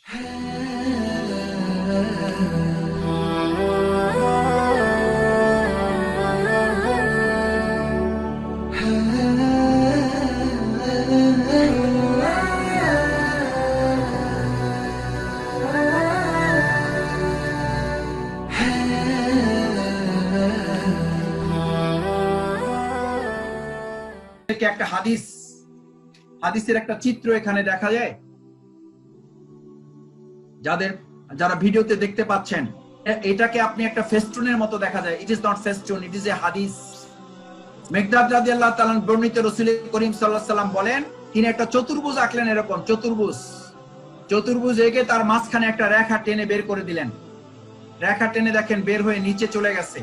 একটা হাদিসের একটা চিত্র এখানে দেখা যায়। যারা ভিডিওতে দেখতে পাচ্ছেন, এটাকে আপনি একটা ফেস্টুনের মতো দেখা যায়। It is not festoon, it is a হাদিস। মিকদাদ রাদিয়াল্লাহু তাআলা বর্ণিত রাসূল করিম সাল্লাল্লাহু আলাইহি সাল্লাম বলেন, তিনি একটা চতুর্ভুজ আঁকলেন, এরকম চতুর্ভুজ এঁকে তার মাঝখানে একটা রেখা টেনে বের করে দিলেন। রেখা টেনে দেখেন বের হয়ে নিচে চলে গেছে।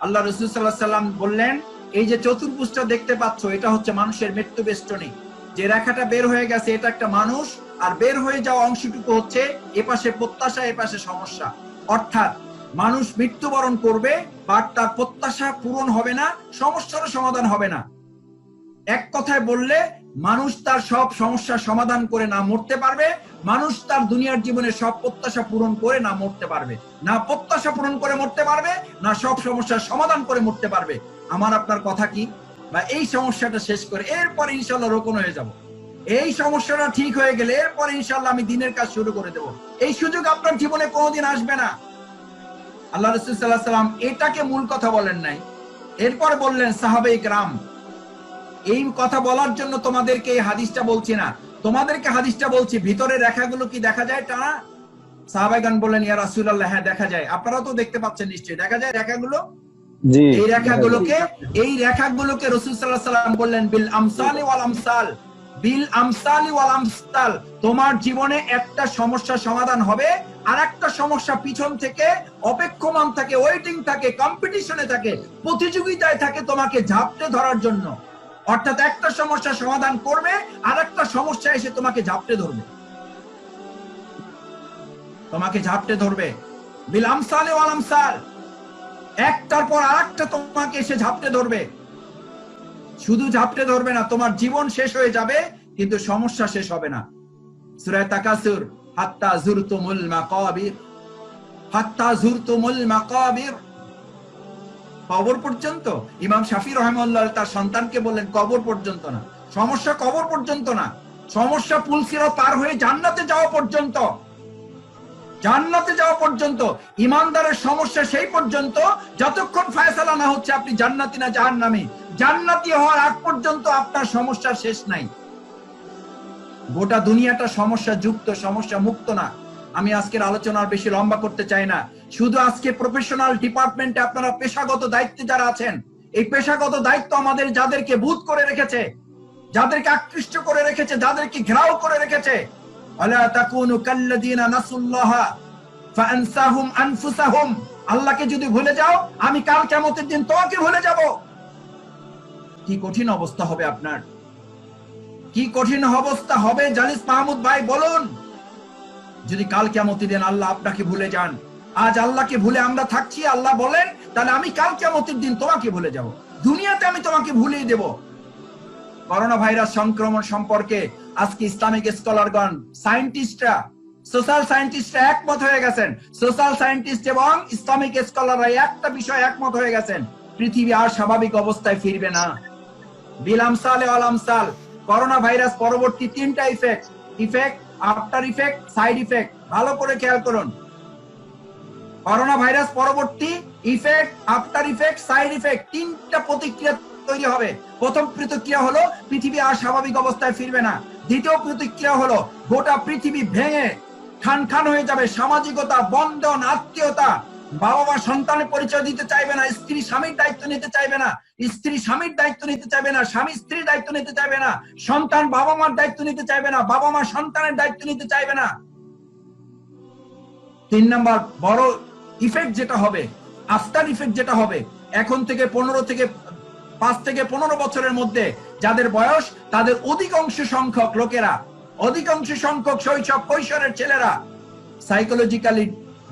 আল্লাহ রাসূল সাল্লাল্লাহু আলাইহি সাল্লাম বললেন, এই যে চতুর্ভুজটা দেখতে পাচ্ছ, এটা হচ্ছে মানুষের মৃত্যু বেষ্টনী। যে রেখাটা বের হয়ে গেছে এটা একটা মানুষ, আর বের হয়ে যাওয়া অংশটুকু হচ্ছে এপাশে প্রত্যাশা, এপাশে সমস্যা। অর্থাৎ মানুষ মৃত্যুবরণ করবে, বাট তার প্রত্যাশা পূরণ হবে না, সমস্যারও সমাধান হবে না। এক কথায় বললে, মানুষ তার সব সমস্যার সমাধান করে না মরতে পারবে, মানুষ তার দুনিয়ার জীবনে সব প্রত্যাশা পূরণ করে না মরতে পারবে। না প্রত্যাশা পূরণ করে মরতে পারবে, না সব সমস্যার সমাধান করে মরতে পারবে। আমার আপনার কথা কি, বা এই সমস্যাটা শেষ করে এরপর ইনশাল্লাহ রোকন হয়ে যাব। এই সমস্যাটা ঠিক হয়ে গেলে এরপর ইনশাল্লাহ আমি দিনের কাজ শুরু করে দেব। এই সুযোগ আপনার জীবনে কোনোদিন আসবে না। আল্লাহ রাসূল সাল্লাল্লাহু আলাইহি সাল্লাম এটাকে মূল কথা বলেন নাই। এরপর বললেন সাহাবায়ে কেরাম, এই কথা বলার জন্য তোমাদেরকে এই হাদিসটা বলছি না, তোমাদেরকে হাদিসটা বলছি, ভিতরে রেখাগুলো কি দেখা যায় টানা? সাহাবাইগণ বললেন, ইয়া রাসূলুল্লাহ, হ্যাঁ দেখা যায়। আপনারাও তো দেখতে পাচ্ছেন নিশ্চয়ই, দেখা যায় রেখাগুলো। এই রেখাগুলোকে রাসূল সাল্লাল্লাহু আলাইহি সাল্লাম বললেন, বিল আমসালি ওয়াল আমসাল, বিল আমসালি ওয়াল আমসাল। তোমার জীবনে একটা সমস্যা সমাধান হবে, আর একটা সমস্যা পিছন থেকে অপেক্ষমান থাকে, ওয়েটিং থাকে, কম্পিটিশনে থাকে, প্রতিযোগিতায় থাকে তোমাকে ঝাপটে ধরার জন্য। অর্থাৎ একটা সমস্যা সমাধান করবে, আর একটা সমস্যা এসে তোমাকে ঝাপটে ধরবে। বিল আমসালি ওয়াল আমসাল, একটার পর আরেকটা তোমাকে এসে ঝাপটে ধরবে। শুধু ঝাপটে ধরবে না, তোমার জীবন শেষ হয়ে যাবে, কিন্তু সমস্যা শেষ হবে না। সূরা তাকাসুর, হাত্তা যুরতুমুল মাকাবির, কবর পর্যন্ত। ইমাম শাফি রাহিমাহুল্লাহ তার সন্তানকে বললেন, কবর পর্যন্ত না, সমস্যা কবর পর্যন্ত না, সমস্যা পুলসিরাত পার হয়ে জান্নাতে যাওয়া পর্যন্ত। ইমানদারের সমস্যা সেই পর্যন্ত যতক্ষণ ফয়সালা না হচ্ছে আপনি জান্নাতি না জাহান্নামী। জান্নাতি হওয়ার আগ পর্যন্ত আপনার সমস্যা শেষ নাই। গোটা দুনিয়াটা সমস্যা যুক্ত, সমস্যা মুক্ত না। আমি আজকের আলোচনা আর বেশি লম্বা করতে চাই না। শুধু আজকে প্রফেশনাল ডিপার্টমেন্টে আপনারা পেশাগত দায়িত্বে যারা আছেন, এই পেশাগত দায়িত্ব আমাদের যাদেরকে বুধ করে রেখেছে, যাদেরকে আকৃষ্ট করে রেখেছে, যাদেরকে ঘেরাও করে রেখেছে, আলা তাকুনু কাল্লাযিনা নাসুল্লাহা ফাআনসাহুম আনফুসাহুম। আল্লাহকে যদি ভুলে যাও, আমি কাল কিয়ামতের দিন তোমাকে ভুলে যাব। কি কঠিন অবস্থা হবে আপনার, কি কঠিন অবস্থা হবে জালিস মাহমুদ ভাই, বলুন। যদি কাল কিয়ামতের দিন আল্লাহ আপনাকে ভুলে যান। আজ আল্লাহকে ভুলে আমরা থাকছি, আল্লাহ বলেন তাহলে আমি কাল কিয়ামতের দিন তোমাকে ভুলে যাব, দুনিয়াতে আমি তোমাকে ভুলিয়ে দেব। করোনা ভাইরাস সংক্রমণ সম্পর্কে আজকে ইসলামিক স্কলারগণ, সায়েন্টিস্টরা, সোশ্যাল সায়েন্টিস্টরা একমত হয়ে গেছেন। সোশ্যাল সায়েন্টিস্ট এবং ইসলামিক স্কলাররা একটা বিষয় একমত হয়ে গেছেন, পৃথিবী আর স্বাভাবিক অবস্থায় ফিরবে না। বিল আমসালে ওয়াল আমসাল, করোনা ভাইরাস পরবর্তী তিনটা effect, after effect, side effect, ভালো করে খেয়াল করুন। করোনা ভাইরাস পরবর্তী effect, after effect, side effect, তিনটা প্রতিক্রিয়া তৈরি হবে। প্রথম প্রতিক্রিয়া হলো পৃথিবী আর স্বাভাবিক অবস্থায় ফিরবে না। দ্বিতীয় প্রতিক্রিয়া হলো গোটা পৃথিবী ভেঙে খান হয়ে যাবে, সামাজিকতা, বন্ধন, আত্মীয়তা, বাবা মা সন্তানের পরিচয় দিতে চাইবে না, স্ত্রী স্বামীর দায়িত্ব নিতে চাইবে না, স্ত্রী স্বামীর দায়িত্ব নিতে চাইবে না, স্বামী স্ত্রীর দায়িত্ব নিতে চাইবে না, সন্তান বাবা মার দায়িত্ব নিতে চাইবে না, বাবা মা সন্তানের দায়িত্ব নিতে চাইবে না। 3 নাম্বার বড় ইফেক্ট যেটা হবে, আফটার ইফেক্ট যেটা হবে, এখন থেকে 5 থেকে 15 বছরের মধ্যে যাদের বয়স, তাদের অধিকাংশ সংখ্যক শৈশব কৈশোরের ছেলেরা সাইকোলজিক্যালি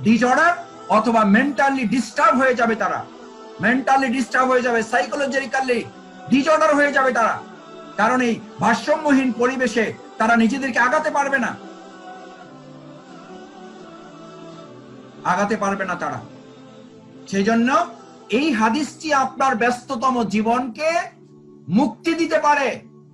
ডিসঅর্ডার অথবা মেন্টালি ডিস্টার্ব হয়ে যাবে। তারা মেন্টালি ডিস্টার্ব হয়ে যাবে, সাইকোলজিক্যালি ডিসঅর্ডার হয়ে যাবে তারা। কারণ এই ভারসাম্যহীন পরিবেশে তারা নিজেদেরকে আগাতে পারবে না। আগাতে পারবে না তারা। সেই জন্য এই হাদিসটি আপনার ব্যস্ততম জীবনকে মুক্তি দিতে পারে।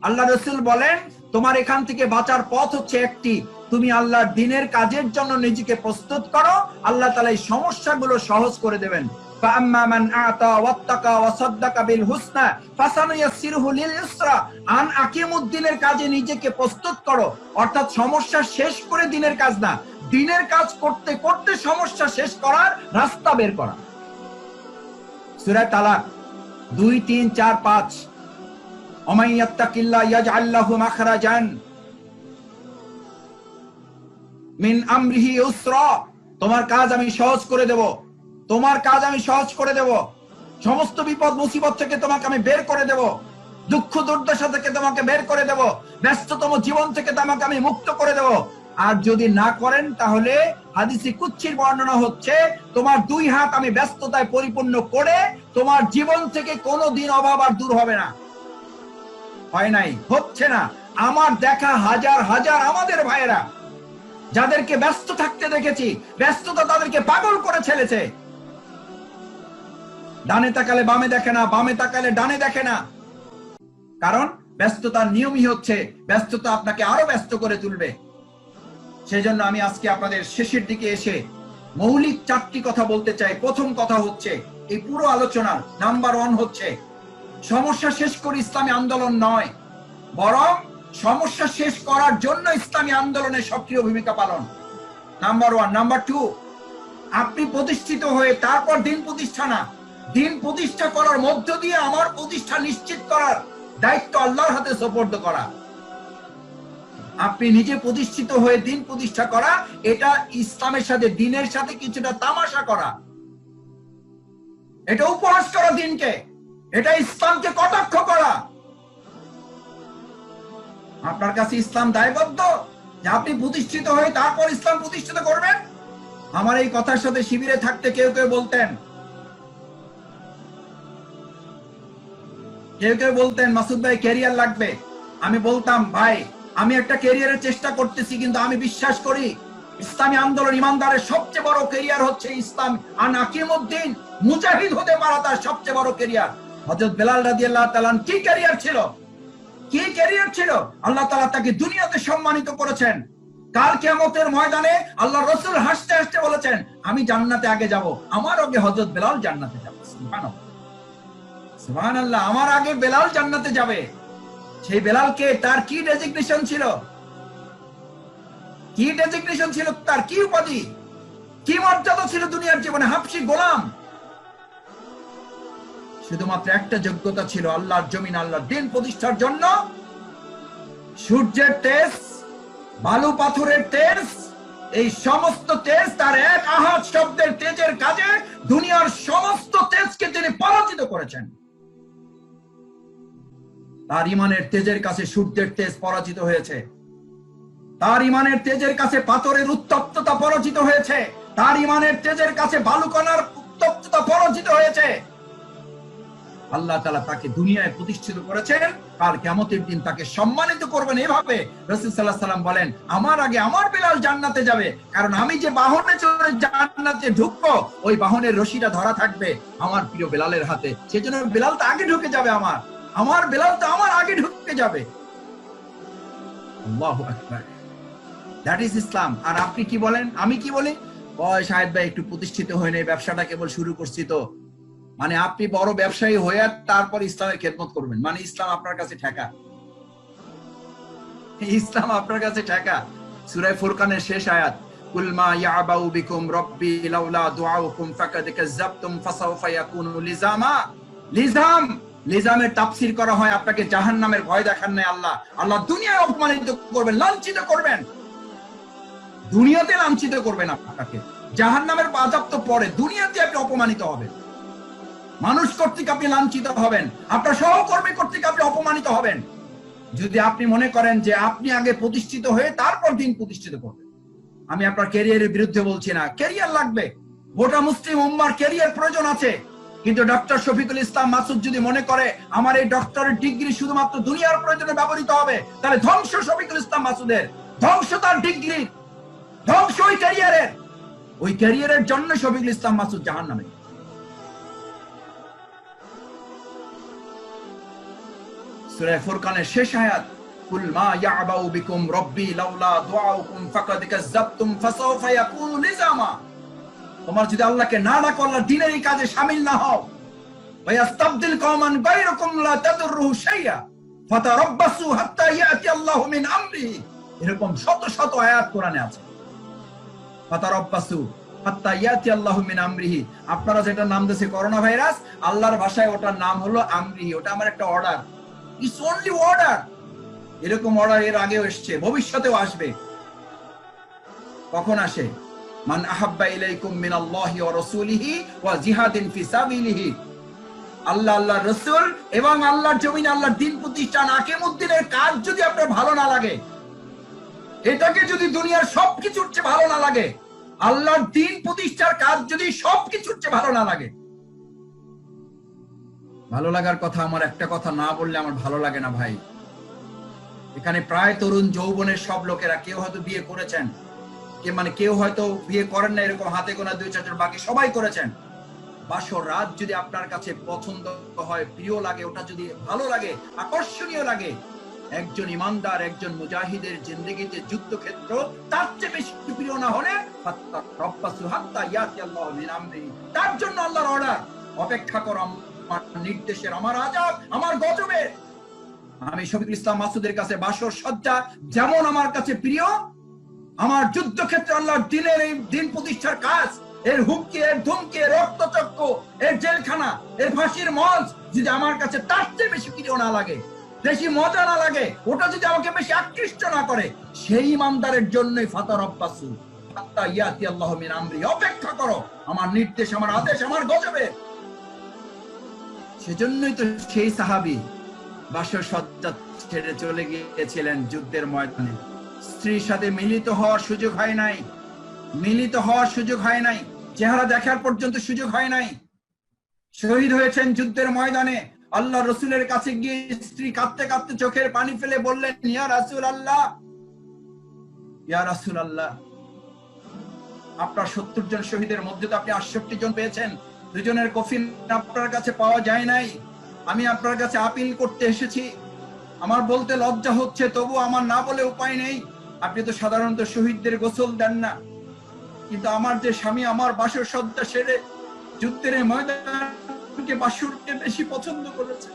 আল্লাহ রাসূল বলেন, তোমার এখান থেকে বাঁচার পথ হচ্ছে একটি, তুমি আল্লাহর দ্বীনের কাজের জন্য নিজেকে প্রস্তুত করো, আল্লাহ তাআলা এই সমস্যাগুলো সহজ করে দেবেন। فَأَمَّا مَنْ أَعْطَى وَاتَّقَى وَصَدَّقَ بِالْحُسْنَى فَسَنُيَسِّرُهُ لِلْيُسْرَى আন আকিমুদ্দিনের কাজে নিজেকে প্রস্তুত করো, অর্থাৎ সমস্যা শেষ করে দ্বীনের কাজ না, দ্বীনের কাজ করতে করতে সমস্যা শেষ করার রাস্তা বের করা। সূরা তালাক 2, 3, 4, 5 ওমান ইয়াত্তাকিল্লাহ ইয়াজআল লাহু মাখরাজান মিন আমরিহি ইউসরা, তোমার কাজ আমি সহজ করে দেব, তোমার কাজ আমি সহজ করে দেব, সমস্ত বিপদ মুসিবত থেকে তোমাকে আমি বের করে দেব, দুঃখ দুর্দশা থেকে তোমাকে বের করে দেব, ব্যস্ততম জীবন থেকে তোমাকে আমি মুক্ত করে দেব। আর যদি না করেন তাহলে হাদিসে কুদসির বর্ণনা হচ্ছে, তোমার 2 হাত আমি ব্যস্ততায় পরিপূর্ণ করে তোমার জীবন থেকে কোনোদিন অভাব আর দূর হবে না। হয় নাই, হচ্ছে না। আমার দেখা হাজার হাজার আমাদের ভাইয়েরা যাদেরকে ব্যস্ত থাকতে দেখেছি, ব্যস্ততা তাদেরকে পাগল করে ছেলেছে। ডানে তাকালে বামে দেখে না, বামে তাকালে ডানে দেখে না, কারণ ব্যস্ততার নিয়মই হচ্ছে ব্যস্ততা আপনাকে আরো ব্যস্ত করে তুলবে। সেই জন্য আমি আজকে আপনাদের শেষের দিকে এসে মৌলিক 4টি কথা বলতে চাই। প্রথম কথা হচ্ছে, এই পুরো আলোচনার নাম্বার 1 হচ্ছে সমস্যা শেষ করে ইসলামী আন্দোলন নয়, বরং সমস্যা শেষ করার জন্য ইসলামী আন্দোলনের সক্রিয় ভূমিকা পালন, নাম্বার 1। নাম্বার 2, আপনি প্রতিষ্ঠিত হয়ে তারপর দিন প্রতিষ্ঠা না, দিন প্রতিষ্ঠা করার মধ্য দিয়ে আমার প্রতিষ্ঠা নিশ্চিত করার দায়িত্ব আল্লাহর হাতে সুপর্দ করা। আপনি নিজে প্রতিষ্ঠিত হয়ে দিন প্রতিষ্ঠা করা, এটা ইসলামের সাথে, দিনের সাথে কিছুটা তামাশা করা, এটা উপহাস করা দিনকে, এটা ইসলামকে কটাক্ষ করা। আপনার কাছে ইসলাম দায়বদ্ধ যে আপনি প্রতিষ্ঠিত হয়ে তারপর ইসলাম প্রতিষ্ঠিত করবেন। আমার এই কথার সাথে শিবিরে থাকতে কেউ কেউ বলতেন মাসুদ ভাই ক্যারিয়ার লাগবে। আমি বলতাম, ভাই আমি একটা ক্যারিয়ারের চেষ্টা করতেছি, কিন্তু আমি বিশ্বাস করি ইসলামী আন্দোলন ইমানদারের সবচেয়ে বড় ক্যারিয়ার হচ্ছে ইসলাম আন আকিমুদ্দিন, মুজাহিদ হতে পারা তার সবচেয়ে বড় ক্যারিয়ার। হযরত বেলাল রাদিয়াল্লাহু তাআলা কি ক্যারিয়ার ছিল, কি ক্যারিয়ার ছিল? আল্লাহ তাআলা তাকে দুনিয়াতে সম্মানিত করেছেন। কাল কিয়ামতের ময়দানে আল্লাহ রাসূল হাসতে হাসতে বলেছেন, আমি জান্নাতে আগে যাব, আমার আগে হযরত বেলাল জান্নাতে যাবে। সুবহানাল্লাহ, সুবহানাল্লাহ, আমার আগে বেলাল জান্নাতে যাবে। সেই বেলালকে তার কি ডেজিগনেশন ছিল, কি ডেজিগনেশন ছিল, তার কি উপাধি, কি মর্যাদা ছিল দুনিয়ার জীবনে? হাবশী গোলাম। শুধুমাত্র একটা যোগ্যতা ছিল, আল্লাহর জমিন, আল্লাহর দিন প্রতিষ্ঠার জন্য সূর্যের তেজ, বালু পাথরের তেজ, এই সমস্ত তেজ তার এক আহাত শব্দের তেজের কাজে দুনিয়ার সমস্ত তেজকে তিনি পরাজিত করেছেন। তার ইমানের তেজের কাছে সূর্যের তেজ পরাজিত হয়েছে, তার ইমানের তেজের কাছে পাথরের উত্তপ্ততা পরাজিত হয়েছে, তার ইমানের তেজের কাছে বালুকণার উত্তপ্ততা পরাজিত হয়েছে। আল্লাহ তাআলা তাকে দুনিয়ায় প্রতিষ্ঠিত করেছেন, কাল কিয়ামতের দিন তাকে সম্মানিত করবেন। এভাবে রাসূল সাল্লাল্লাহু আলাইহি ওয়াসাল্লাম বলেন, আমার আগে আমার বেলাল জান্নাতে যাবে, কারণ আমি যে বাহনে চড়ে জান্নাতে ঢুকবো, ওই বাহনের রশিটা ধরা থাকবে আমার প্রিয় বেলালের হাতে। সেজন্য বেলাল তো আগে ঢুকে যাবে, আমার বেলাল তো আমার আগে ঢুকে যাবে। আল্লাহু আকবার, দ্যাট ইজ ইসলাম। আর আপনি কি বলেন, আমি কি বলি, শাহেদ ভাই একটু প্রতিষ্ঠিত হয়ে নেই, ব্যবসাটা কেবল শুরু করছি তো। মানে আপনি বড় ব্যবসায়ী হয়ে তারপর ইসলামের খেদমত করবেন, মানে ইসলাম আপনার কাছে ঠেকা, ইসলাম আপনার কাছে ঠেকা। সূরা ফুরকানের শেষ আয়াত, কুল মা ইয়াবাউ বিকুম রাব্বি লাউলা দুআউকুম ফাকাদ কাযাবতুম ফাসাউফা ইয়াকুনু লিজামা। লিজামের তাফসীর করা হয় আপনাকে জাহান্নামের ভয় দেখান নাই আল্লাহ দুনিয়ায় অপমানিত করবেন, লাঞ্ছিত করবেন, দুনিয়াতে লাঞ্ছিত করবেন আপনাকে। জাহান্নামের আযাব তো পরে, দুনিয়াতে আপনি অপমানিত হবেন, মানুষ কর্তৃক আপনি লাঞ্ছিত হবেন, আপনার সহকর্মী কর্তৃক আপনি অপমানিত হবেন। যদি আপনি মনে করেন যে আপনি আগে প্রতিষ্ঠিত হয়ে তারপর দিন প্রতিষ্ঠিত করবেন, আমি আপনার ক্যারিয়ারের বিরুদ্ধে বলছি না, ক্যারিয়ার লাগবে, গোটা মুসলিম উম্মার ক্যারিয়ার প্রয়োজন আছে। কিন্তু ডক্টর শফিকুল ইসলাম মাসুদ যদি মনে করে আমার এই ডক্টরের ডিগ্রি শুধুমাত্র দুনিয়ার প্রয়োজনে ব্যবহৃত হবে, তাহলে ধ্বংস শফিকুল ইসলাম মাসুদের, ধ্বংস তার ডিগ্রি, ধ্বংস ওই ক্যারিয়ারের। ওই ক্যারিয়ারের জন্য শফিকুল ইসলাম মাসুদ জাহান্নামে। সূরা ফুরকানের শেষ আয়াত, কুল মা ইয়াবাউ বিকুম রাব্বি লাউলা দুআউকুম ফাকাদ কাযাবতুম ফাসাউফা ইয়াকুনু লিজামা। তোমার যদি আল্লাহকে না ডাকো, আল্লাহর দ্বীনের এই কাজে শামিল না হও, ওয়া ইস্তাবদিল কওমান গায়রাকুম লা তাদুররুহু শাইআ ফাতারাব্বাসু হাত্তা ইয়াতি আল্লাহু মিন আমরিহি। এরকম শত শত আয়াত কোরআনে আছে। ফাতারাব্বাসু হাত্তা ইয়াতি আল্লাহু মিন আমরিহি। আপনারা যেটা নাম দিয়েছে করোনা ভাইরাস, আল্লাহর ভাষায় ওটার নাম হলো আমরিহি। ওটা আমার একটা অর্ডার, ইটস অনলি অর্ডার। এরকম অর্ডার এর আগেও এসেছে, ভবিষ্যতেও আসবে। কখন আসে? মান আহাব্বা ইলাইকুম মিনাল্লাহি ওয়া রাসূলিহি ওয়া জিহাদিন ফি সাবিলিহি। আল্লাহ, আল্লাহর রাসূল এবং আল্লাহর জমিনে আল্লাহর দ্বীন প্রতিষ্ঠান আকিমুদ্দিনের কাজ যদি আপনার ভালো না লাগে, এটাকে যদি দুনিয়ার সবকিছুর চেয়ে ভালো না লাগে, আল্লাহর দ্বীন প্রতিষ্ঠার কাজ যদি সবকিছুর চেয়ে ভালো না লাগে, ভালো লাগার কথা আমার একটা কথা না বললে আমার ভালো লাগে না ভাই। এখানে প্রায় তরুণ যৌবনের সব লোকেরা, কেউ হয়তো বিয়ে করেছেন, কেউ হয়তো বিয়ে করেন না, এরকম হাতে গোনা 2-4 জন, বাকি সবাই করেছেন। বাসর রাত যদি আপনার কাছে পছন্দ হয়, প্রিয় লাগে, ওটা যদি ভালো লাগে, আকর্ষণীয় লাগে, একজন ইমানদার, একজন মুজাহিদের জিন্দেগিতে যুদ্ধক্ষেত্র তার চেয়ে বেশি প্রিয় না হলে তার জন্য আল্লাহর অর্ডার, অপেক্ষা করো আমার নির্দেশের, আমার আযাব, আমার গজবের। আমি শফিকুল ইসলাম মাসুদের কাছে বাসর সজ্জা যেমন আমার কাছে প্রিয়, আমার যুদ্ধক্ষেত্রে আল্লাহর দ্বীনের এই দ্বীন প্রতিষ্ঠার কাজ, এর হুমকি, এর ধমকি, এর রক্তচক্র, এর জেলখানা, এর ফাঁসির মঞ্চ যদি আমার কাছে তার চেয়ে বেশি প্রিয় না লাগে, বেশি মজা না লাগে, ওটা যদি আমাকে বেশি আকৃষ্ট না করে, সেই ইমানদারের জন্যই ফাতারাব্বাসু হাত্তা ইয়াতি আল্লাহু মিন আমরি। অপেক্ষা করো আমার নির্দেশ, আমার আদেশ, আমার গজবে। সেজন্যই তো সেই সাহাবী বাসর সজ্জা ছেড়ে চলে গিয়েছিলেন যুদ্ধের ময়দানে। স্ত্রীর সাথে মিলিত হওয়ার সুযোগ হয় নাই, মিলিত হওয়ার সুযোগ হয় নাই, চেহারা দেখার পর্যন্ত সুযোগ হয় নাই। শহীদ হয়েছেন যুদ্ধের ময়দানে। আল্লাহ রসুলের কাছে গিয়ে স্ত্রী কাঁদতে কাঁদতে চোখের পানি ফেলে বললেন, ইয়া রাসূলুল্লাহ, ইয়া রাসূলুল্লাহ, আপনার 70 জন শহীদের মধ্যে তো আপনি 68 জন পেয়েছেন, 2 জনের কফিন আপনার কাছে পাওয়া যায় নাই। আমি আপনার কাছে আপিল করতে এসেছি, আমার বলতে লজ্জা হচ্ছে, তবু আমার না বলে উপায় নেই। আপনি তো সাধারণত শহীদদের গোসল দেন না, কিন্তু আমার যে স্বামী আমার বাসর সজ্জা সেরে যুদ্ধের ময়দানকে, বাসরকে বেশি পছন্দ করেছে।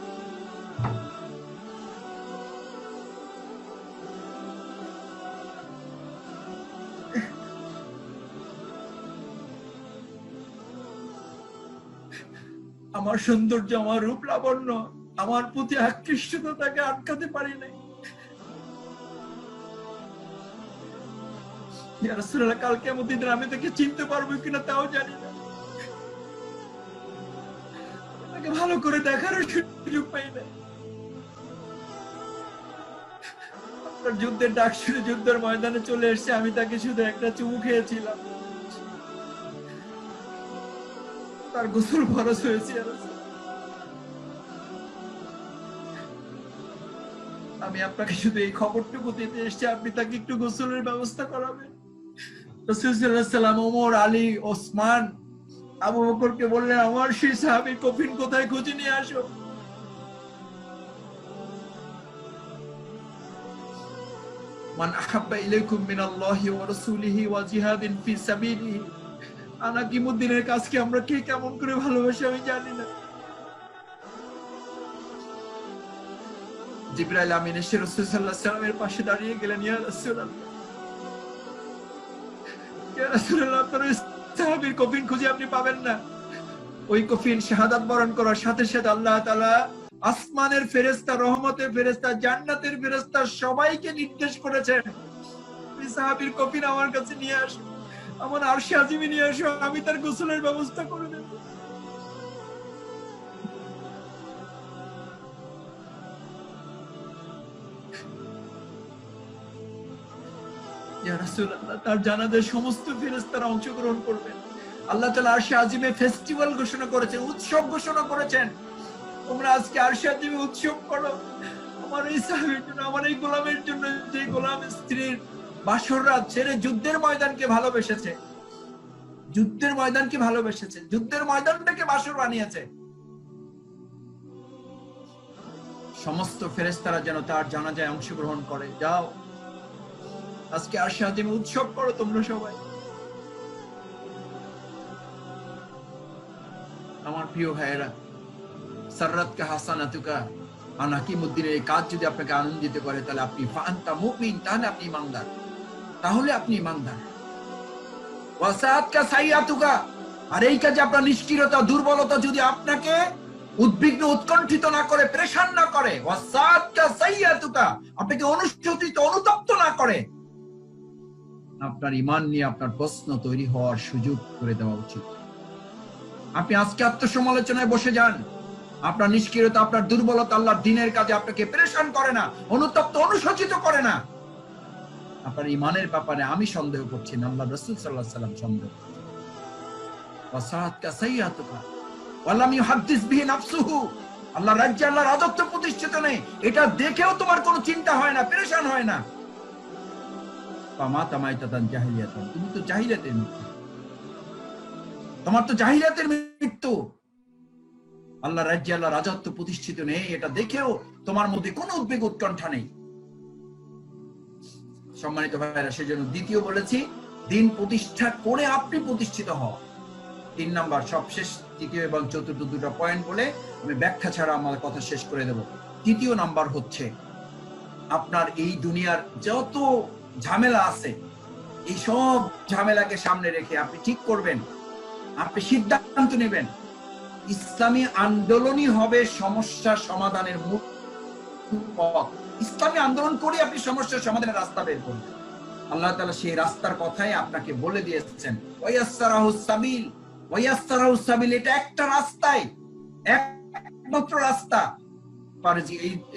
আমার সৌন্দর্য, আমার রূপ লাবণ্য, আমার প্রতি আকৃষ্টতা তাকে আটকাতে পারি নাই। ইয়া রাসূলুল্লাহ, কাল কিয়ামতের দিন আমি তাকে চিনতে পারবো কিনা তাও জানি না, তাকে ভালো করে দেখার সুযোগ পাই না। আপনার যুদ্ধের ডাক শুনে যুদ্ধের ময়দানে চলে এসেছে, আমি তাকে শুধু একটা চুমু খেয়েছিলাম, তার গোসল ফরজ হয়েছে। আমি আপনাকে শুধু এই খবরটুকু দিতে এসেছি, আপনি তাকে একটু গোসলের ব্যবস্থা করাবেন। রাসূল সাল্লাল্লাহু আলাইহি ওয়াসাল্লাম ওমর, আলী, ওসমান, আবু বকরকে বললেন, আমার সেই সাহাবীর কফিন কোথায়, খুঁজে নিয়ে আসো। মান আহাব্বা ইলাইকুম মিনাল্লাহি ওয়া রাসূলিহি ওয়া জিহাদিন ফি সাবিলিহি। আনাকিমুদ্দিনের কাজকে আমরা কে কেমন করে ভালোবাসি আমি জানি না। জিবরাইল আমিন এসে রাসূল সাল্লাল্লাহু আলাইহি ওয়াসাল্লামের পাশে দাঁড়িয়ে গেলেন, ইয়া রাসূলুল্লাহ, ইয়া রাসূলুল্লাহ, আপনার সাহাবীর কফিন খুঁজে আপনি পাবেন না। ওই কফিন শাহাদাত বরণ করার সাথে সাথে আল্লাহ তাআলা আসমানের ফেরেশতা, রহমতের ফেরেশতা, জান্নাতের ফেরেশতা সবাইকে নির্দেশ করেছেন, ওই সাহাবীর কফিন আমার কাছে নিয়ে আসো, আমার আরশে আজিমে নিয়ে আসো, আমি তার গোসলের ব্যবস্থা করে দেব। ইয়া রাসূলুল্লাহ, তার জানাজায় সমস্ত ফেরেশতারা অংশগ্রহণ করবেন। আল্লাহ তাআলা আরশে আজিমে ফেস্টিভ্যাল ঘোষণা করেছেন, উৎসব ঘোষণা করেছেন, তোমরা আজকে আরশে আজিমে উৎসব করো আমার এই সাহাবীর জন্য, আমার এই গোলামের জন্য, যে গোলাম স্ত্রীর বাসর রাত ছেড়ে যুদ্ধের ময়দানকে ভালোবেসেছে। যুদ্ধের ময়দানকে ভালোবেসেছে, যুদ্ধের ময়দানটাকে বাসর বানিয়েছে। সমস্ত ফেরেশতারা যেন তার জানাজায় অংশগ্রহণ করে। যাও আজকে আরশে আজিমে উৎসব করো তোমরা সবাই। আমার প্রিয় ভাইয়েরা, সাররাতকা হাসানাতুকা, হাকিমউদ্দিনের এই কাজ যদি আপনাকে আনন্দিত করে তাহলে আপনি ফাআনতা মুমিন, তাহলে আপনি ঈমানদার, তাহলে আপনি ঈমানদার। ওয়াসাআতকা সাইয়াতুকা, আর এই কাজে আপনার নিষ্ক্রিয়তা, দুর্বলতা যদি আপনাকে উদ্বিগ্ন, উৎকণ্ঠিত না করে, পেরেশান না করে, ওয়াসাআতকা সাইয়াতুকা, আপনাকে অনুশোচিত, অনুতপ্ত না করে, আপনার ঈমান নিয়ে আপনার প্রশ্ন তৈরি হওয়ার সুযোগ করে দেওয়া উচিত। আপনি আজকে আত্মসমালোচনায় বসে যান, আপনার নিষ্ক্রিয়তা, আপনার দুর্বলতা আল্লাহর দ্বীনের কাজে আপনাকে পেরেশান করে না, অনুতপ্ত, অনুশোচিত করে না। আপনার ঈমানের ব্যাপারে আমি সন্দেহ করছি না, আল্লাহ রাসূল সাল্লাল্লাহু আলাইহি ওয়াসাল্লাম সন্দেহ করছেন। ওয়াসাআতকা সাইয়াতুকা ওয়ালাম ইউহাদ্দিস বিহি নাফসুহু, আল্লাহর রাজ্যে, আল্লাহর রাজত্ব প্রতিষ্ঠিত নেই, এটা দেখেও তোমার কোনো চিন্তা হয় না, পেরেশান হয় না। ফামাতা মাইতাতান জাহিলিয়াতান, তুমি তো জাহিলিয়াতের মৃত্যু, তোমার তো জাহিলিয়াতের মৃত্যু। আল্লাহর রাজ্যে, আল্লাহর রাজত্ব প্রতিষ্ঠিত নেই, এটা দেখেও তোমার মধ্যে কোনো উদ্বেগ, উৎকণ্ঠা নেই। সম্মানিত ভাইরা, সেজন্য দ্বিতীয় বলেছি, দিন প্রতিষ্ঠা করে আপনি প্রতিষ্ঠিত হওয়া। 3 নাম্বার, সবশেষ তৃতীয় এবং চতুর্থ দুটো পয়েন্ট বলে আমি ব্যাখ্যা ছাড়া আমার কথা শেষ করে দেব। তৃতীয় নাম্বার হচ্ছে, আপনার এই দুনিয়ার যত ঝামেলা আছে, এই সব ঝামেলাকে সামনে রেখে আপনি ঠিক করবেন, আপনি সিদ্ধান্ত নেবেন, ইসলামী আন্দোলনই হবে সমস্যা সমাধানের মূল পথ। ইসলামী আন্দোলন করে আপনি সমস্যার সমাধানের রাস্তা বের করবেন। আল্লাহ তাআলা সেই রাস্তার কথাই আপনাকে বলে দিয়েছেন, ওয়ায়াসসারাহুস সাবিল, ওয়ায়াসসারাহুস সাবিল, এটা একটা রাস্তাই, একমাত্র রাস্তা।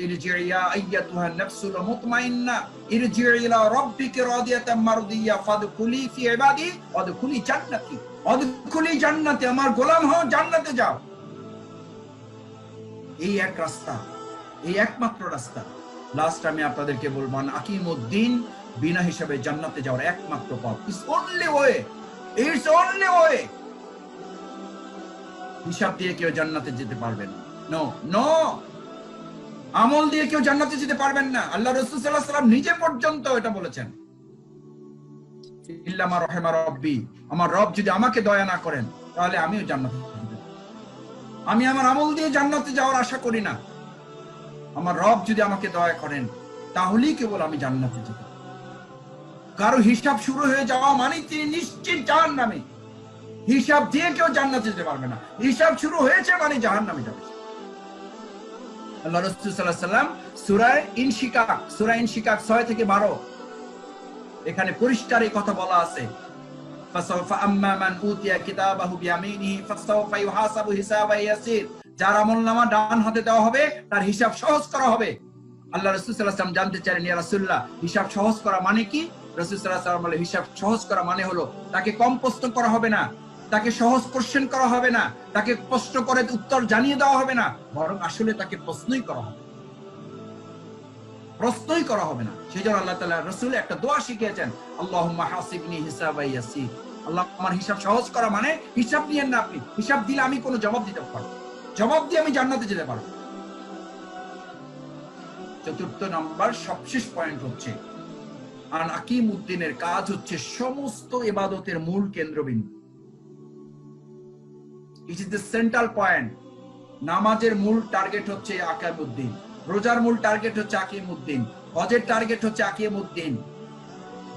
ইরজিইয়া আইয়াতুহান নাফসুল মুতমাইন্না, ইরজিই ইলা রাব্বিকা রাদিয়াতাম মারদিয়া ফাদখুলি ফি ইবাদি ওয়াদখুলি জান্নাতি, ওয়াদখুলি জান্নাতি, আমার গোলাম হও, জান্নাতে যাও। এই এক রাস্তা, এই একমাত্র রাস্তা। লাস্ট আমি আপনাদেরকে বলবো, আকিমউদ্দিন বিনা হিসাবে জান্নাতে যাওয়ার একমাত্র পথ, it's only way, it's only way. হিসাব দিয়ে কেউ জান্নাতে যেতে পারবে না, নো নো। আমল দিয়ে কেউ জান্নাতে যেতে পারবেন না। আল্লাহ রাসূল সাল্লাল্লাহু আলাইহি ওয়াসাল্লাম নিজে পর্যন্ত এটা বলেছেন, ইল্লা মা রাহিমা রাব্বি, আমার রব যদি আমাকে দয়া না করেন তাহলে আমিও জান্নাতে যাব না। আমি আমার আমল দিয়ে জান্নাতে যাওয়ার আশা করি না, আমার রব যদি আমাকে দয়া করেন তাহলেই কেবল আমি জান্নাতে যাব। কারো হিসাব শুরু হয়ে যাওয়া মানে তিনি নিশ্চিত জাহান্নামে। হিসাব দিয়ে কেউ জান্নাতে যেতে পারবে না, হিসাব শুরু হয়েছে মানে জাহান্নামে যাবে। আল্লাহ রাসূল সাল্লাল্লাহু আলাইহি ওয়াসাল্লাম সূরা ইনশিকাক 6 থেকে 12 এখানে পরিষ্কার এই কথা বলা আছে, ফাসাওফা আম্মা মান উতিয়া কিতাবাহু বিয়ামিনিহি ফাসাওফা ইউহাসাবু হিসাবান ইয়াসির, যার আমলনামা ডান হাতে দেওয়া হবে তার হিসাব সহজ করা হবে। আল্লাহ রাসূল সাল্লাল্লাহু আলাইহি ওয়াসাল্লাম জানতে চাইলেন, ইয়া রাসূলুল্লাহ, হিসাব সহজ করা মানে কি? রাসূল সাল্লাল্লাহু আলাইহি ওয়াসাল্লাম বলে, হিসাব সহজ করা মানে হলো তাকে কম প্রশ্ন করা হবে না, তাকে সহজ কোশ্চেন করা হবে না, তাকে প্রশ্ন করে উত্তর জানিয়ে দেওয়া হবে না, বরং আসলে তাকে প্রশ্নই করা হবে, প্রশ্নই করা হবে না। সেই জন্য আল্লাহ তাআলা রাসূল একটা দোয়া শিখিয়েছেন, আল্লাহুম্মা হাসিবনি হিসাবান ইয়াসির, আল্লাহ আমার হিসাব সহজ করা মানে হিসাব নিয়েন না আপনি, হিসাব দিলে আমি কোনো জবাব দিতে পারবো, জবাব দিয়ে আমি জান্নাতে যেতে পারবো। চতুর্থ নাম্বার, সবশেষ পয়েন্ট হচ্ছে, আকিমউদ্দিনের কাজ হচ্ছে সমস্ত ইবাদতের মূল কেন্দ্রবিন্দু। It is the central point. নামাজের মূল টার্গেট হচ্ছে আকিমউদ্দিন, রোজার মূল টার্গেট হচ্ছে আকিমউদ্দিন, হজের টার্গেট হচ্ছে আকিমউদ্দিন,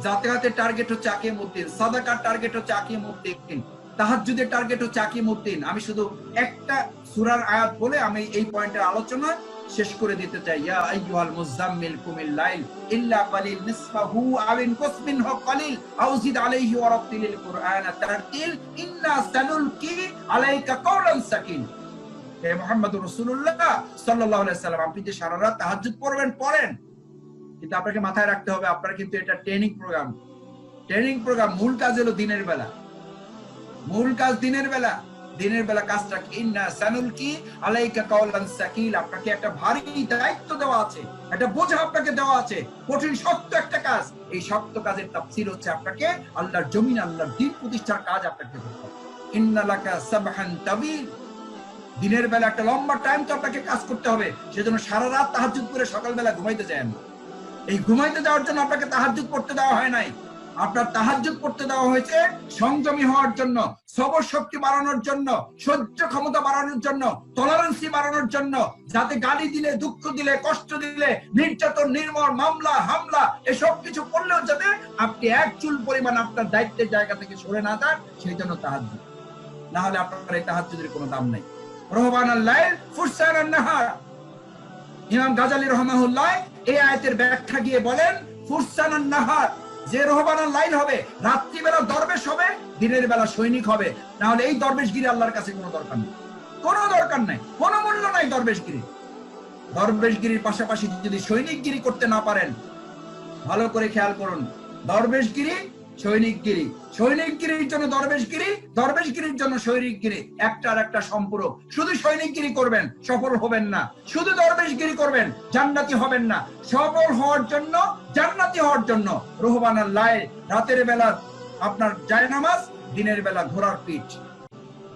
যাতায়াতের টার্গেট হচ্ছে আকিমউদ্দিন, সাদাকার টার্গেট হচ্ছে আকিমউদ্দিন, তাহাজ্জুদের টার্গেট হচ্ছে আকিমউদ্দিন। আমি শুধু একটা সূরার আয়াত বলে আমি এই পয়েন্টের আলোচনা শেষ করে দিতে চাই। ইয়া আইয়ুহাল মুযাম্মিল কুমিল লাইল ইল্লা কালিল নিসফাহু আও ইনকুস মিনহু কালিল আও জিদ আলাইহি ওয়া রাত্তিলিল কুরআনা তারতিল ইন্না সানুলকি আলাইকা কাওলান সাকিন। হে মুহাম্মদুর রাসূলুল্লাহ সাল্লাল্লাহু আলাইহি সাল্লাম, আপনি যে সারা রাত তাহাজ্জুদ পড়েন, কিন্তু আপনাকে মাথায় রাখতে হবে আপনারা কিন্তু এটা ট্রেনিং প্রোগ্রাম। মূল কাজ হলো দিনের বেলা, মূল কাজ দিনের বেলা। দিনের বেলা কাজটা ইন্না সানুলকি আলাইকা কাওলান সাকিল, আপনাকে একটা ভারী দায়িত্ব দেওয়া আছে, একটা বোঝা আপনাকে দেওয়া আছে, কঠিন শক্ত একটা কাজ। এই শক্ত কাজের তাফসীর হচ্ছে আপনাকে আল্লাহর জমিন, আল্লাহর দ্বীন প্রতিষ্ঠার কাজ আপনাকে করতে হবে। ইন্না লাকা সাবহান তাবিল, দিনের বেলা একটা লম্বা টাইম তো আপনাকে কাজ করতে হবে। সেজন্য সারা রাত তাহাজ্জুদ করে সকালবেলা ঘুমাইতে যান না। এই ঘুমাইতে যাওয়ার জন্য আপনাকে তাহাজ্জুদ করতে দেওয়া হয় নাই। আপনার তাহাজ্জুদ করতে দেওয়া হয়েছে সংযমী হওয়ার জন্য, সবর শক্তি বাড়ানোর জন্য, সহ্য ক্ষমতা বাড়ানোর জন্য, টলারেন্সি বাড়ানোর জন্য, যাতে গালি দিলে, দুঃখ দিলে, কষ্ট দিলে, নির্যাতন, নির্মম, মামলা, হামলা এসব কিছু করলেও যাতে আপনি এক চুল পরিমাণ আপনার দায়িত্বের জায়গা থেকে সরে না যান, সেই জন্য তাহাজ্জুদ। না হলে আপনার এই তাহাজ্জুদের কোনো দাম নাই। রহবানাল লাইল ফুরসানান নাহার, ইমাম গাজালি রাহমাহুল্লাহ এই আয়াতের ব্যাখ্যা গিয়ে বলেন ফুরসানান নাহার, যে রহবানাল লাইল হবে, রাত্রি বেলা দরবেশ হবে, দিনের বেলা সৈনিক হবে। না হলে এই দরবেশগিরি আল্লাহর কাছে কোনো দরকার নেই, কোনো দরকার নাই, কোনো মূল্য নাই দরবেশগিরি। দরবেশগিরির পাশাপাশি যদি সৈনিকগিরি করতে না পারেন, ভালো করে খেয়াল করুন, দরবেশগিরি, সৈনিকগিরি, সৈনিকগিরির জন্য দরবেশগিরি, দরবেশগিরির জন্য সৈনিকগিরি, একটা আর একটা সম্পূরক। শুধু সৈনিকগিরি করবেন, সফল হবেন না। শুধু দরবেশগিরি করবেন, জান্নাতি হবেন না। সফল হওয়ার জন্য, জান্নাতি হওয়ার জন্য রহবানাল লাইল, রাতের বেলা আপনার জায়নামাজ, দিনের বেলা ঘোড়ার পিঠ,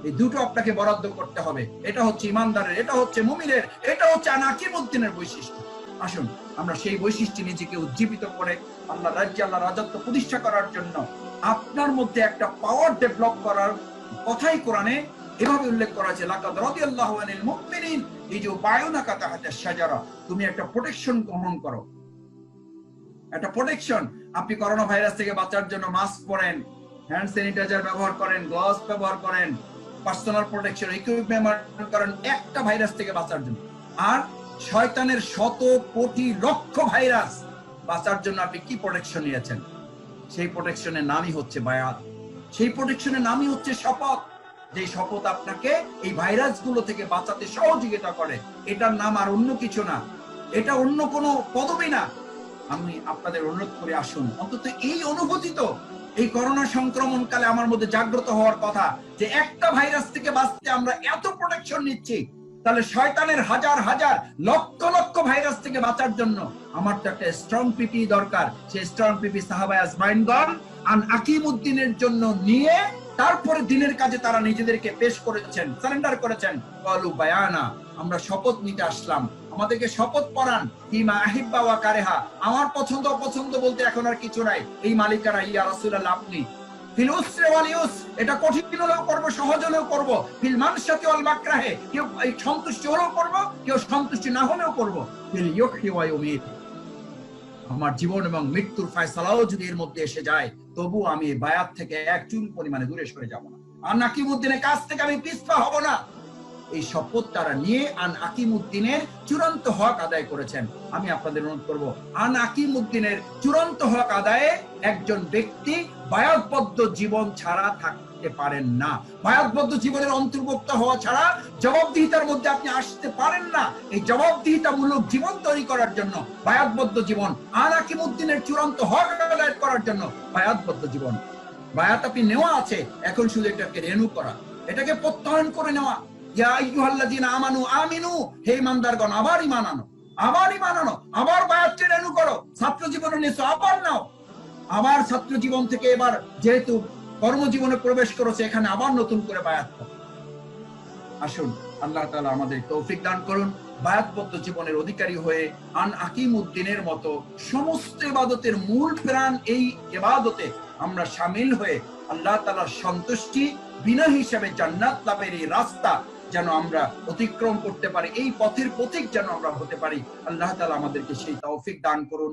এই দুটো আপনাকে বরাদ্দ করতে হবে। এটা হচ্ছে ইমানদারের, এটা হচ্ছে মুমিনের, এটা হচ্ছে আনাকিমুদ্দিনের বৈশিষ্ট্য। আসুন আমরা সেই বৈশিষ্ট্যে নিজেকে উজ্জীবিত করে আল্লাহ রাজ্যে, আল্লাহ রাজত্ব প্রতিষ্ঠা করার জন্য আপনার মধ্যে একটা পাওয়ার ডেভেলপ করার কথাই কোরআনে এভাবে উল্লেখ করা আছে, লাকাদ রাদিয়াল্লাহু আনিল মুমিনিন ইযুবায়ুনাকা তাহতা শাজারা, তুমি একটা প্রোটেকশন গ্রহণ করো, একটা প্রোটেকশন। আপনি করোনা ভাইরাস থেকে বাঁচার জন্য মাস্ক পরেন, হ্যান্ড স্যানিটাইজার ব্যবহার করেন, গ্লাভস ব্যবহার করেন, পার্সোনাল প্রোটেকশন ইকুইপমেন্ট ব্যবহার করেন একটা ভাইরাস থেকে বাঁচার জন্য। আর শয়তানের শত কোটি লক্ষ ভাইরাস বাঁচার জন্য আপনি কি প্রোটেকশন নিয়েছেন? সেই প্রোটেকশনের নামই হচ্ছে বায়াত, সেই প্রোটেকশনের নামই হচ্ছে শপথ। যে শপথ আপনাকে এই ভাইরাস গুলো থেকে বাঁচাতে সহযোগিতা করে। এটার নাম আর অন্য কিছু না, এটা অন্য কোনো পদবি না। আমি আপনাদের অনুরোধ করে আসুন, অন্তত এই অনুভূতি তো এই করোনা সংক্রমণ কালে আমার মধ্যে জাগ্রত হওয়ার কথা, যে একটা ভাইরাস থেকে বাঁচতে আমরা এত প্রোটেকশন নিচ্ছি, তাহলে শয়তানের হাজার হাজার লক্ষ লক্ষ ভাইরাস থেকে বাঁচার জন্য আমার তো একটা স্ট্রং পিপি দরকার। সেই স্ট্রং পিপি সাহাবায়ে আজমাইনগণ আন আকিমুদ্দিনের জন্য নিয়ে তারপরে দিনের কাজে তারা নিজেদেরকে পেশ করেছেন, সারেন্ডার করেছেন। ক্বালু বায়ানা, আমরা শপথ নিতে আসলাম, আমাদেরকে শপথ পড়ান। ফিমা আহিব্বা ওয়া কারেহা, আমার পছন্দ অপছন্দ বলতে এখন আর কিছু নাই। এই মালিকানা ইয়া রাসূলুল্লাহ, আপনি ফিল উসরি ওয়াল ইউস, এটা কঠিন হলেও করব, সহজ হলেও করব। ফিল মানশাতি ওয়াল মাকরাহে, কেউ সন্তুষ্টি হলেও করব, কেউ সন্তুষ্টি না হলেও করব। ফিল ইউহি ওয়া ইউমিত, আমার জীবন এবং মৃত্যুর ফয়সালাও যদি এর মধ্যে এসে যায়, তবু আমি বায়াত থেকে এক চুল পরিমাণে দূরে সরে যাব না। আর নাকিমুদ্দিনের কাছ থেকে আমি পিছপা হব না। এই শপথ তারা নিয়ে আন আকিমুদ্দিনের চূড়ান্ত হক আদায় করেছেন। আমি আপনাদের অনুরোধ করব, আন আকিমুদ্দিনের চূড়ান্ত হক আদায়ে একজন ব্যক্তি বায়াতবদ্ধ জীবন ছাড়া থাকতে পারেন না। বায়াতবদ্ধ জীবনের অন্তর্ভুক্ত হওয়া ছাড়া জবাবদিহিতার মধ্যে আপনি আসতে পারেন না। এই জবাবদিহিতামূলক জীবন তৈরি করার জন্য বায়াতবদ্ধ জীবন, আন আকিমুদ্দিনের চূড়ান্ত হক আদায় করার জন্য বায়াতবদ্ধ জীবন। বায়াত আপনি নেওয়া আছে, এখন শুধু এটাকে রেনু করা, এটাকে প্রত্যয়ন করে নেওয়া। ইয়া আইয়ুহাল্লাযীনা আমানু আমিনু, হে ঈমানদারগণ আবার ঈমান আনো, আবার ঈমান আনো, আবার বায়াতকে রেনু করো। ছাত্র জীবনে নিছো, আবার নাও, আবার ছাত্র জীবন থেকে এবার যেহেতু কর্মজীবনে প্রবেশ করেছে, এখানে আবার নতুন করে বায়াত করো। আসুন আল্লাহ তাআলা আমাদের তৌফিক দান করুন, বায়াতবদ্ধ জীবনের অধিকারী হয়ে আন আকিমুদ্দিনের মতো সমস্ত ইবাদতের মূল প্রাণ এই ইবাদতে আমরা শামিল হয়ে আল্লাহ তাআলার সন্তুষ্টি বিনা হিসাবে জান্নাত লাভের এই রাস্তা যেন আমরা অতিক্রম করতে পারি, এই পথের পথিক যেন আমরা হতে পারি। আল্লাহ তাআলা আমাদেরকে সেই তৌফিক দান করুন।